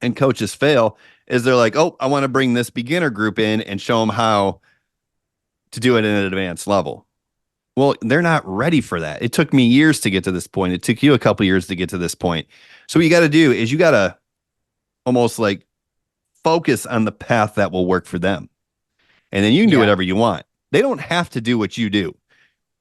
and coaches fail is they're like, oh, I want to bring this beginner group in and show them how to do it at an advanced level. Well, they're not ready for that. It took me years to get to this point. It took you a couple years to get to this point. So what you got to do is you got to almost like focus on the path that will work for them. And then you can do whatever you want. They don't have to do what you do.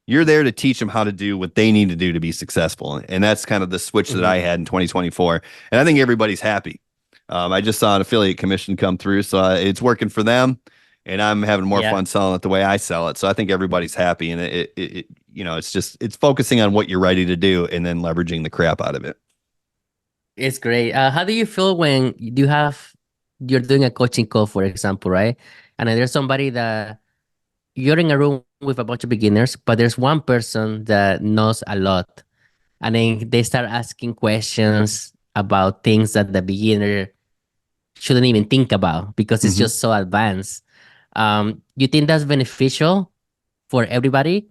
You're there to teach them how to do what they need to do to be successful. And that's kind of the switch that I had in 2024. And I think everybody's happy. I just saw an affiliate commission come through, so it's working for them, and I'm having more fun selling it the way I sell it. So I think everybody's happy, and it it's focusing on what you're ready to do and then leveraging the crap out of it. It's great. How do you feel when you're doing a coaching call, for example, right? And then there's somebody that you're in a room with a bunch of beginners, but there's one person that knows a lot, and then they start asking questions about things that the beginner shouldn't even think about because it's just so advanced. You think that's beneficial for everybody,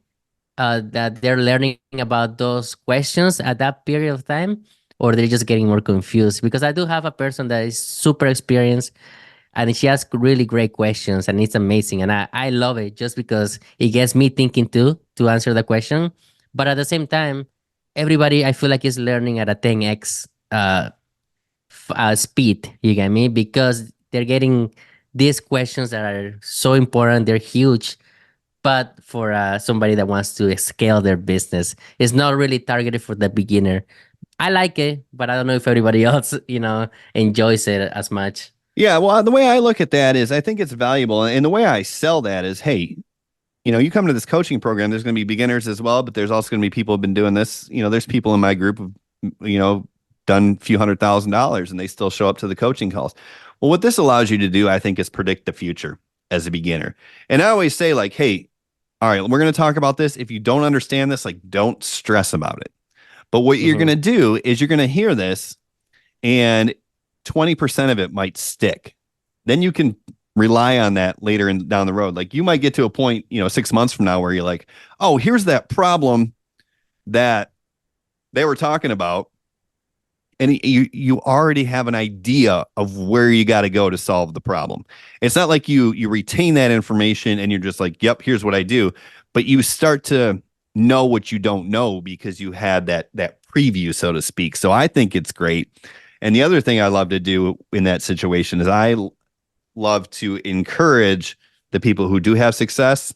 that they're learning about those questions at that period of time, or they're just getting more confused? Because I do have a person that is super experienced and she asks really great questions, and it's amazing. And I love it just because it gets me thinking too, to answer the question. But at the same time, everybody I feel like is learning at a 10x speed, you get me? Because they're getting these questions that are so important, they're huge. But for somebody that wants to scale their business, it's not really targeted for the beginner. I like it, but I don't know if everybody else, enjoys it as much. Yeah, well, the way I look at that is I think it's valuable. And the way I sell that is, hey, you come to this coaching program, there's going to be beginners as well, but there's also going to be people who've been doing this. There's people in my group who've, done a few $100,000 and they still show up to the coaching calls. Well, what this allows you to do, I think, is predict the future as a beginner. And I always say, like, hey, all right, we're going to talk about this. If you don't understand this, like, don't stress about it. But what you're going to do is you're going to hear this and 20% of it might stick. Then you can rely on that later down the road. Like, you might get to a point, 6 months from now where you're like, oh, here's that problem that they were talking about. And you already have an idea of where you got to go to solve the problem. It's not like you retain that information and you're just like, yep, here's what I do. But you start to know what you don't know because you had that preview, so to speak. So I think it's great. And the other thing I love to do in that situation is I love to encourage the people who do have success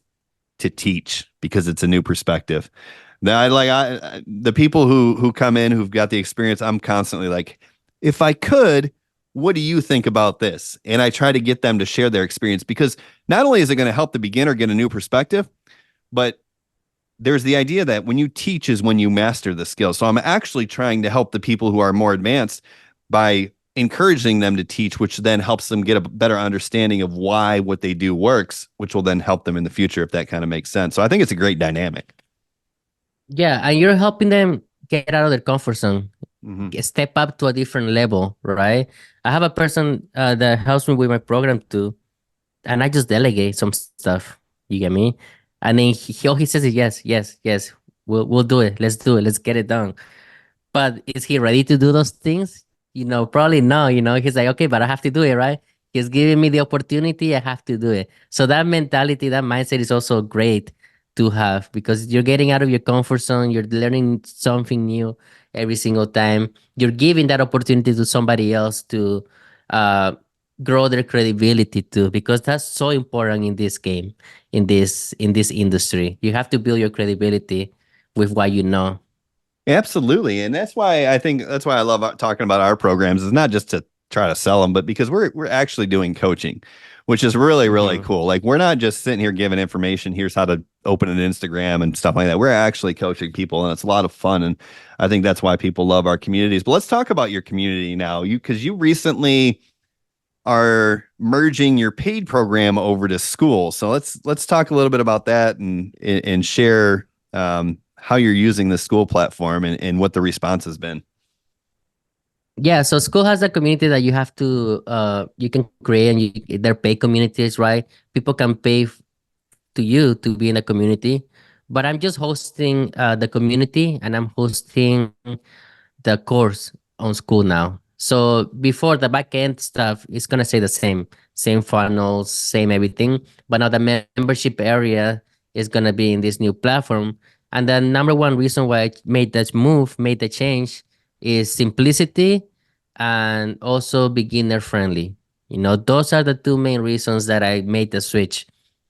to teach, because it's a new perspective. The people who come in who've got the experience, I'm constantly like, if I could, what do you think about this? And I try to get them to share their experience, because not only is it going to help the beginner get a new perspective, but there's the idea that when you teach is when you master the skill. So I'm actually trying to help the people who are more advanced by encouraging them to teach, which then helps them get a better understanding of why what they do works, which will then help them in the future, if that kind of makes sense. So I think it's a great dynamic. Yeah, and you're helping them get out of their comfort zone, step up to a different level, right? I have a person that helps me with my program too, and I just delegate some stuff. You get me? And then all he says is yes. We'll do it. Let's do it. Let's get it done. But is he ready to do those things? Probably no. He's like, okay, but I have to do it, right? He's giving me the opportunity. I have to do it. So that mentality, that mindset is also great to have, because you're getting out of your comfort zone. You're learning something new every single time. You're giving that opportunity to somebody else to grow their credibility too, because that's so important in this game, in this industry. You have to build your credibility with what you know. Absolutely. And that's why I love talking about our programs, is not just to try to sell them, but because we're actually doing coaching, which is really, really cool. Like, we're not just sitting here giving information, here's how to open an Instagram and stuff like that. We're actually coaching people, and it's a lot of fun. And I think that's why people love our communities. But let's talk about your community now. Because you recently are merging your paid program over to school. So let's talk a little bit about that and share how you're using the school platform and what the response has been. Yeah, so school has a community that you have to you can create, and they're paid communities, right? People can pay to you to be in a community, but I'm just hosting the community, and I'm hosting the course on school now. So before, the back end stuff is gonna stay the same funnels, same everything, but now the membership area is gonna be in this new platform. And the number one reason why I made made the change, is simplicity and also beginner friendly. Those are the two main reasons that I made the switch,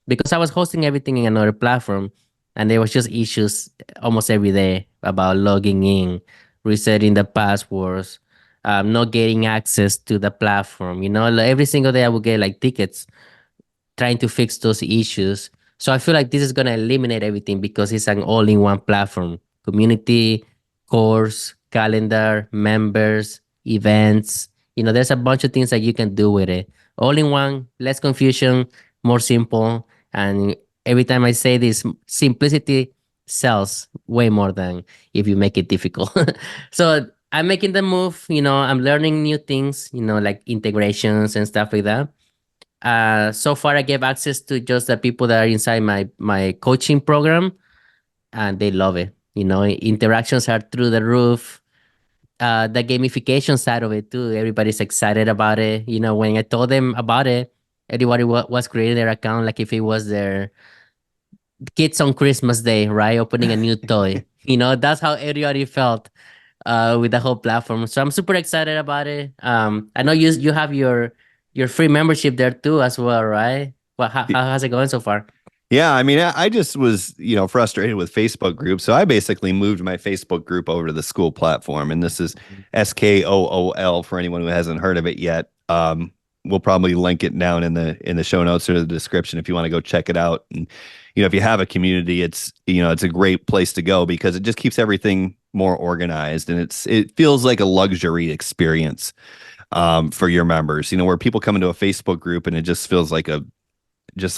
because I was hosting everything in another platform, and there was just issues almost every day about logging in, resetting the passwords, not getting access to the platform. Like, every single day I would get like tickets trying to fix those issues. So I feel like this is gonna eliminate everything because it's an all-in-one platform. Community, course, calendar, members, events. There's a bunch of things that you can do with it. All in one, less confusion, more simple. And every time I say this, simplicity sells way more than if you make it difficult. So I'm making the move, I'm learning new things, like integrations and stuff like that. So far I gave access to just the people that are inside my coaching program, and they love it. Interactions are through the roof. The gamification side of it too, everybody's excited about it. When I told them about it, everybody was creating their account like if it was their kids on Christmas Day, right? Opening a new toy. That's how everybody felt with the whole platform. So I'm super excited about it. I know you have your free membership there too as well, right? Well, how has it going so far? Yeah, I mean, I just was, frustrated with Facebook groups. So I basically moved my Facebook group over to the school platform. And this is Mhm. SKOOL for anyone who hasn't heard of it yet. We'll probably link it down in the show notes or the description if you want to go check it out. And, if you have a community, it's a great place to go because it just keeps everything more organized and it feels like a luxury experience for your members, where people come into a Facebook group and it just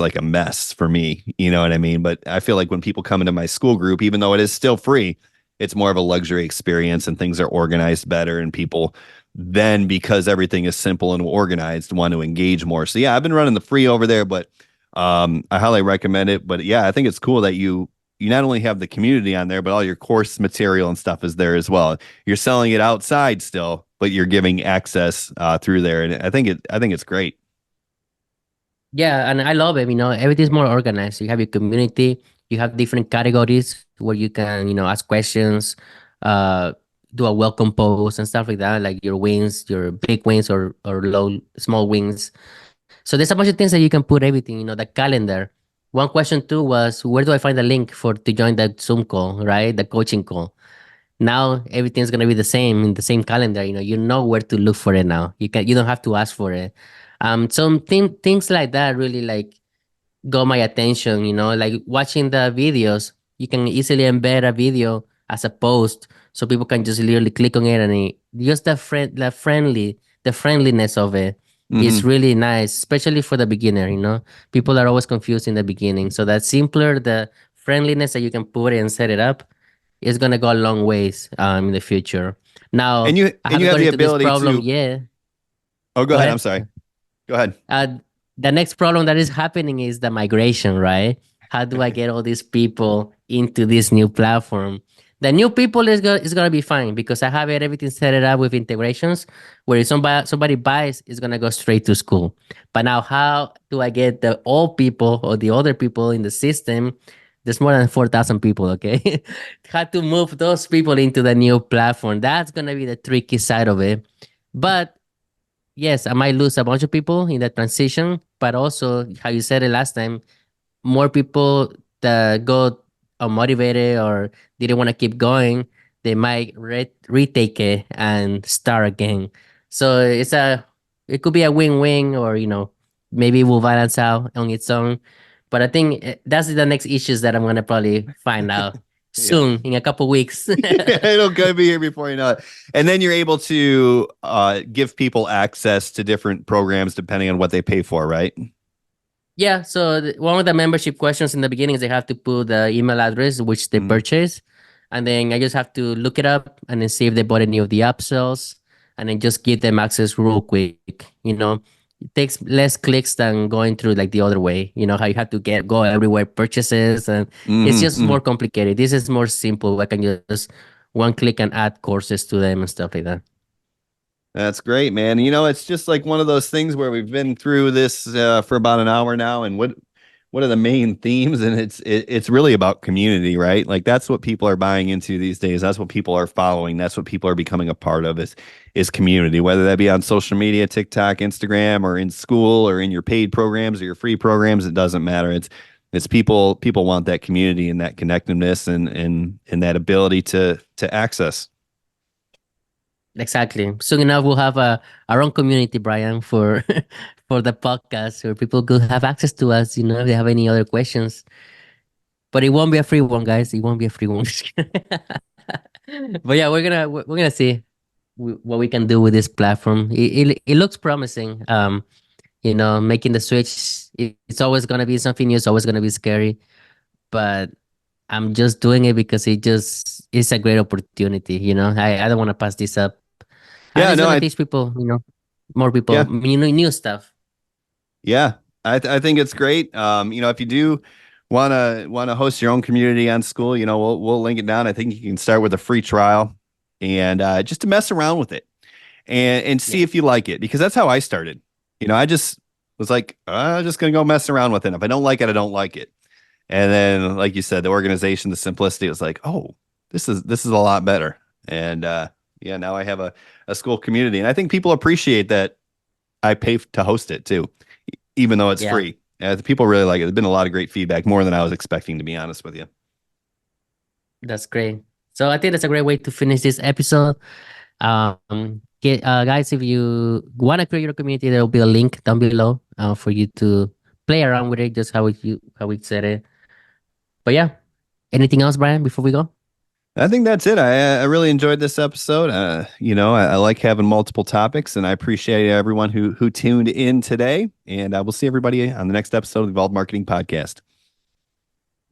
like a mess for me. You know what I mean? But I feel like when people come into my school group, even though it is still free, it's more of a luxury experience and things are organized better. And people then, because everything is simple and organized, want to engage more. So yeah, I've been running the free over there, but I highly recommend it. But yeah, I think it's cool that you not only have the community on there, but all your course material and stuff is there as well. You're selling it outside still, but you're giving access through there, and I think it's great. Yeah, and I love it. Everything's more organized. You have your community, you have different categories where you can, ask questions, uh, do a welcome post and stuff like that, like your wins, your big wins or small wins. So there's a bunch of things that you can put everything, the calendar. One question too was, where do I find the link for to join that Zoom call, right? The coaching call. Now everything's gonna be the same in the same calendar. You know where to look for it now. You don't have to ask for it. Some things like that really like got my attention. Like watching the videos, you can easily embed a video as a post, so people can just literally click on it, and just the friendliness of it is Hmm. really nice, especially for the beginner. People are always confused in the beginning, so that simpler the friendliness that you can put it and set it up is gonna go a long ways in the future. And Now, I you haven't have gone the into this ability problem to. yet. Oh, go Go ahead. I'm ahead. sorry. Go ahead. Uh, the next problem that is happening is the migration, right? How do I get all these people into this new platform? The new people is gonna be fine because I have everything set it up with integrations where if somebody buys, it's gonna go straight to school. But now, how do I get the old people or the other people in the system? There's more than 4,000 people, okay? How to move those people into the new platform? That's gonna be the tricky side of it. But yes, I might lose a bunch of people in that transition, but also, how you said it last time, more people that got unmotivated or didn't want to keep going, they might retake it and start again. So it could be a win-win, or maybe it will balance out on its own. But I think that's the next issues that I'm gonna probably find out Yeah. soon in a couple weeks. It'll go be here before you know it. And then you're able to give people access to different programs depending on what they pay for, right? Yeah, so one of the membership questions in the beginning is they have to put the email address which they Mhm. purchase, and then I just have to look it up and then see if they bought any of the upsells, and then just give them access real quick. It takes less clicks than going through like the other way. How you have to go everywhere purchases, and it's Mhm. just more Mhm. complicated. This is more simple. I can just one click and add courses to them and stuff like that. That's great, man. It's just like one of those things where we've been through this for about an hour now, and one of the main themes, and it's really about community, right? Like that's what people are buying into these days. That's what people are following. That's what people are becoming a part of is community, whether that be on social media, TikTok, Instagram, or in school, or in your paid programs or your free programs. It doesn't matter. It's people want that community and that connectedness and that ability to access. Exactly. Soon enough, we'll have our own community, Brian, for for the podcast, where people could have access to us. You know, if they have any other questions. But it won't be a free one, guys. It won't be a free one. But yeah, we're gonna see what we can do with this platform. It looks promising. You know, making the switch. It's always gonna be something new. It's always gonna be scary. But I'm just doing it because it's a great opportunity. You know, I don't want to pass this up. And Yeah, it's no, gonna I teach people. You know, more yeah, people. You know, new stuff. yeah. I think it's great. If you do wanna host your own community on school, we'll link it down. I think you can start with a free trial and just to mess around with it and see Yeah, if you like it because that's how I started. I just was like, I'm just gonna go mess around with it. If I don't like it, I don't like it. And then, like you said, the organization, the simplicity was like, oh, this is a lot better. And yeah, now I have a school community, and I think people appreciate that I pay to host it too, even though it's yeah, free. People really like it. There's been a lot of great feedback, more than I was expecting, to be honest with you. that's great. So I think that's a great way to finish this episode. Guys, if you want to create your community, there will be a link down below for you to play around with it, just how we said it. But yeah, anything else, Brian, before we go? I think that's it. I really enjoyed this episode. I like having multiple topics, and I appreciate everyone who tuned in today. And I will see everybody on the next episode of the Evolved Marketing Podcast.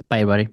Bye, everybody.